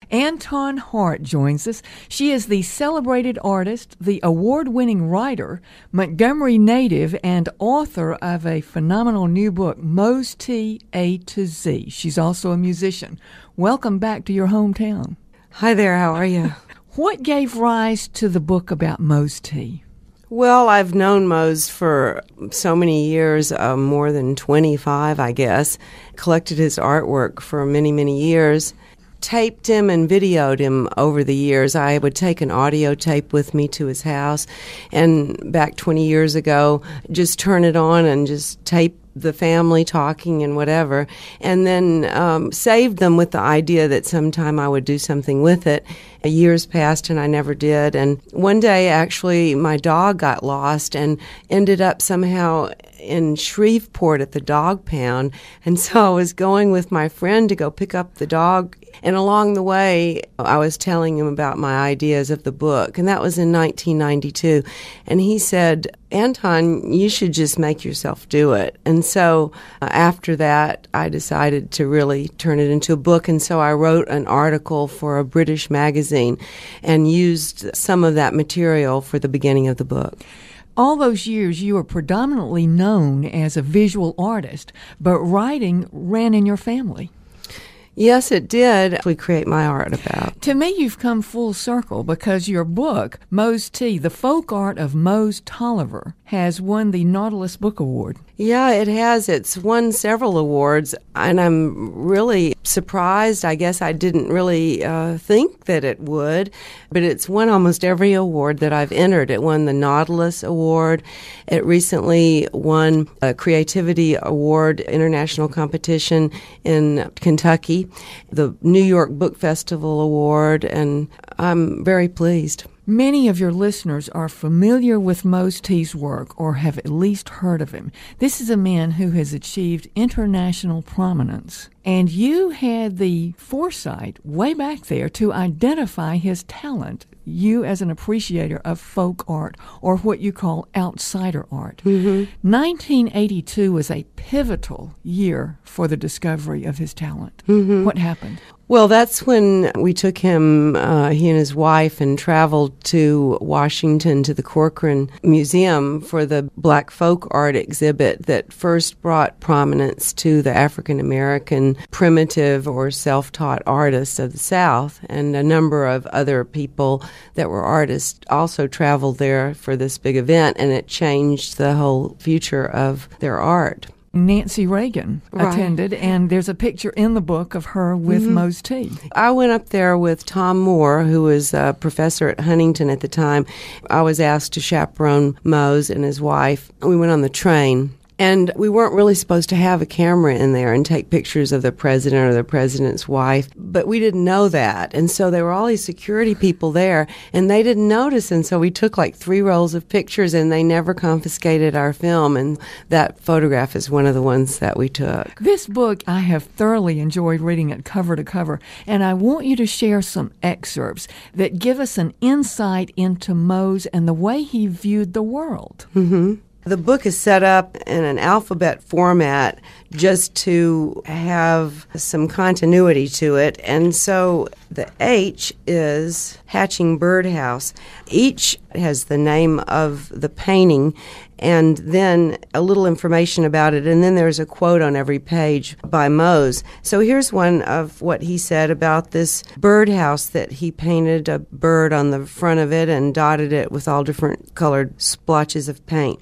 Anton Haardt joins us. She is the celebrated artist, the award-winning writer, Montgomery native, and author of a phenomenal new book, Mose T, A to Z. She's also a musician. Welcome back to your hometown. Hi there, how are you? What gave rise to the book about Mose T? Well, I've known Mose for so many years, more than 25, I guess. Collected his artwork for many, many years. Taped him and videoed him over the years. I would take an audio tape with me to his house, and back 20 years ago, just turn it on and just tape the family talking and whatever, and then saved them with the idea that sometime I would do something with it. Years passed and I never did, and one day actually my dog got lost and ended up somehow in Shreveport at the dog pound, and so I was going with my friend to go pick up the dog, and along the way I was telling him about my ideas of the book, and that was in 1992, and he said, Anton, you should just make yourself do it. And so after that, I decided to really turn it into a book. And so I wrote an article for a British magazine and used some of that material for the beginning of the book. All those years, you were predominantly known as a visual artist, but writing ran in your family. Yes, it did. We create my art about. To me, you've come full circle because your book, Mose T, The Folk Art of Mose Tolliver, has won the Nautilus Book Award. Yeah, it has. It's won several awards, and I'm really surprised. I guess I didn't really think that it would, but it's won almost every award that I've entered. It won the Nautilus Award. It recently won a Creativity Award international competition in Kentucky, the New York Book Festival Award, and I'm very pleased. Many of your listeners are familiar with Mose T's work or have at least heard of him. This is a man who has achieved international prominence. And you had the foresight way back there to identify his talent, you as an appreciator of folk art or what you call outsider art. 1982 was a pivotal year for the discovery of his talent. What happened? Well, that's when we took him, he and his wife, and traveled to Washington to the Corcoran Museum for the Black Folk Art exhibit that first brought prominence to the African American primitive or self-taught artists of the South. And a number of other people that were artists also traveled there for this big event, and it changed the whole future of their art. Nancy Reagan attended, and there's a picture in the book of her with Mose T. I went up there with Tom Moore, who was a professor at Huntington at the time. I was asked to chaperone Mose and his wife. We went on the train. And we weren't really supposed to have a camera in there and take pictures of the president or the president's wife, but we didn't know that. And so there were all these security people there, and they didn't notice. And so we took like 3 rolls of pictures, and they never confiscated our film. And that photograph is one of the ones that we took. This book, I have thoroughly enjoyed reading it cover to cover, and I want you to share some excerpts that give us an insight into Mose and the way he viewed the world. The book is set up in an alphabet format just to have some continuity to it. And so the H is Hatching Birdhouse. Each has the name of the painting and then a little information about it. And then there's a quote on every page by Mose. So here's one of what he said about this birdhouse that he painted a bird on the front of it and dotted it with all different colored splotches of paint.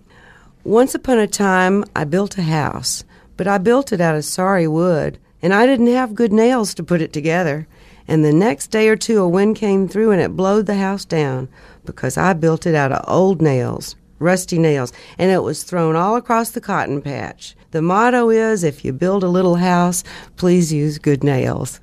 Once upon a time, I built a house, but I built it out of sorry wood, and I didn't have good nails to put it together. And the next day or two, a wind came through, and it blowed the house down, because I built it out of old nails, rusty nails, and it was thrown all across the cotton patch. The motto is, if you build a little house, please use good nails.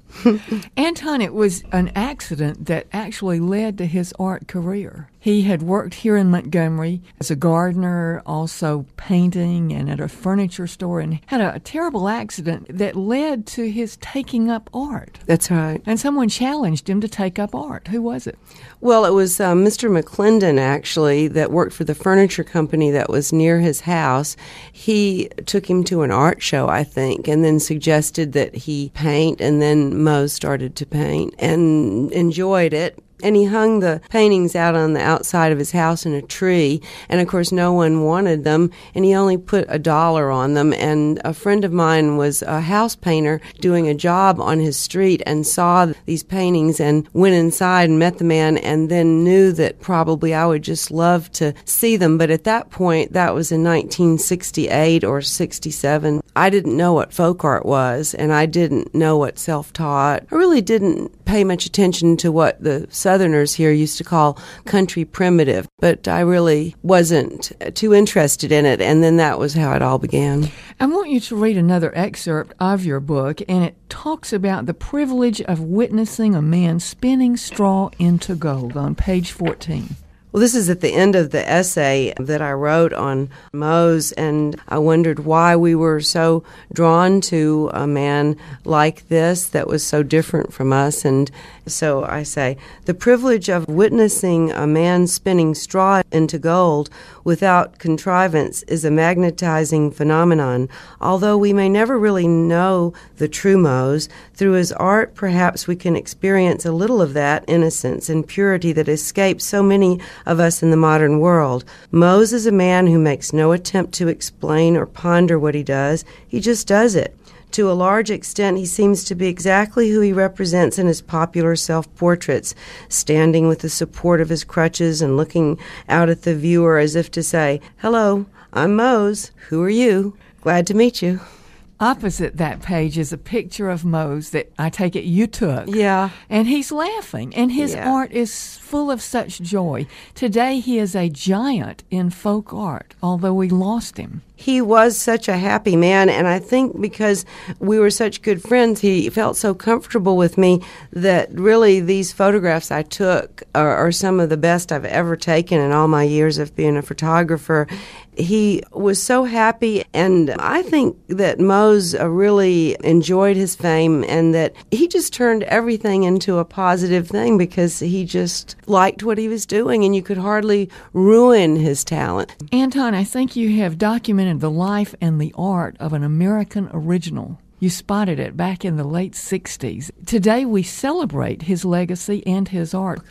Anton, it was an accident that actually led to his art career. He had worked here in Montgomery as a gardener, also painting and at a furniture store, and had a terrible accident that led to his taking up art. That's right. And someone challenged him to take up art. Who was it? Well, it was Mr. McClendon, actually, that worked for the furniture company that was near his house. He took him to an art show, I think, and then suggested that he paint, and then Mose started to paint and enjoyed it. And he hung the paintings out on the outside of his house in a tree. And, of course, no one wanted them, and he only put $1 on them. And a friend of mine was a house painter doing a job on his street and saw these paintings and went inside and met the man and then knew that probably I would just love to see them. But at that point, that was in 1968 or 67, I didn't know what folk art was, and I didn't know what self-taught. I really didn't pay much attention to what the Southerners here used to call country primitive, but I really wasn't too interested in it, and then that was how it all began. I want you to read another excerpt of your book, and it talks about the privilege of witnessing a man spinning straw into gold on page 14. Well, this is at the end of the essay that I wrote on Mose, and I wondered why we were so drawn to a man like this that was so different from us. And so I say, the privilege of witnessing a man spinning straw into gold without contrivance is a magnetizing phenomenon. Although we may never really know the true Mose, through his art perhaps we can experience a little of that innocence and purity that escapes so many of us in the modern world. Mose is a man who makes no attempt to explain or ponder what he does. He just does it. To a large extent, he seems to be exactly who he represents in his popular self-portraits, standing with the support of his crutches and looking out at the viewer as if to say, "Hello, I'm Mose. Who are you? Glad to meet you." Opposite that page is a picture of Mose that I take it you took. Yeah. And he's laughing, and his art is full of such joy. Today he is a giant in folk art, although we lost him. He was such a happy man, and I think because we were such good friends, he felt so comfortable with me that really these photographs I took are some of the best I've ever taken in all my years of being a photographer. He was so happy, and I think that Mose really enjoyed his fame and that he just turned everything into a positive thing because he just liked what he was doing, and you could hardly ruin his talent. Anton, I think you have documented the life and the art of an American original. You spotted it back in the late 60s. Today we celebrate his legacy and his art.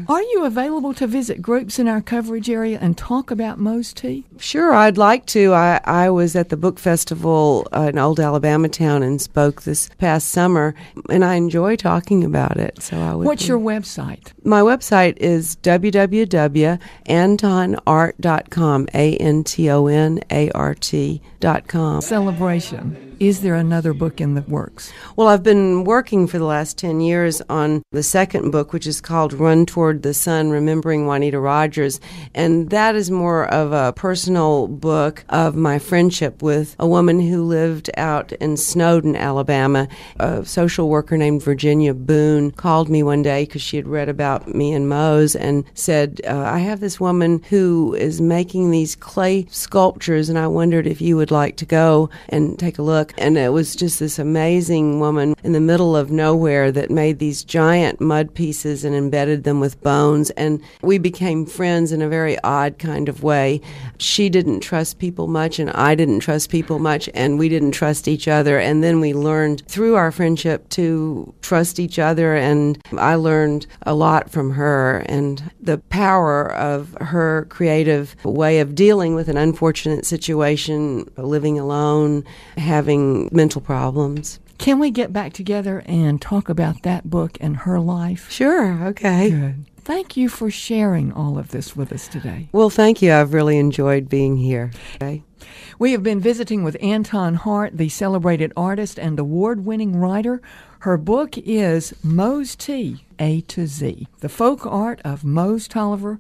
Are you available to visit groups in our coverage area and talk about Mose T? Sure, I'd like to. I was at the book festival in Old Alabama Town and spoke this past summer, and I enjoy talking about it. So I would. What's your website? My website is www.antonart.com, ANTONART.com. Celebration. Is there another book in the works? Well, I've been working for the last 10 years on the second book, which is called Run Toward the Sun, Remembering Juanita Rogers. And that is more of a personal book of my friendship with a woman who lived out in Snowden, Alabama. A social worker named Virginia Boone called me one day because she had read about me and Mose and said, I have this woman who is making these clay sculptures, and I wondered if you would like to go and take a look. And it was just this amazing woman in the middle of nowhere that made these giant mud pieces and embedded them with bones. And we became friends in a very odd kind of way. She didn't trust people much, and I didn't trust people much, and we didn't trust each other. And then we learned through our friendship to trust each other, and I learned a lot from her and the power of her creative way of dealing with an unfortunate situation, living alone, having mental problems. Can we get back together and talk about that book and her life? Sure, okay. Good. Thank you for sharing all of this with us today. Well, thank you. I've really enjoyed being here. Okay. We have been visiting with Anton Haardt, the celebrated artist and award-winning writer. Her book is Mose T, A to Z, The Folk Art of Mose Tolliver.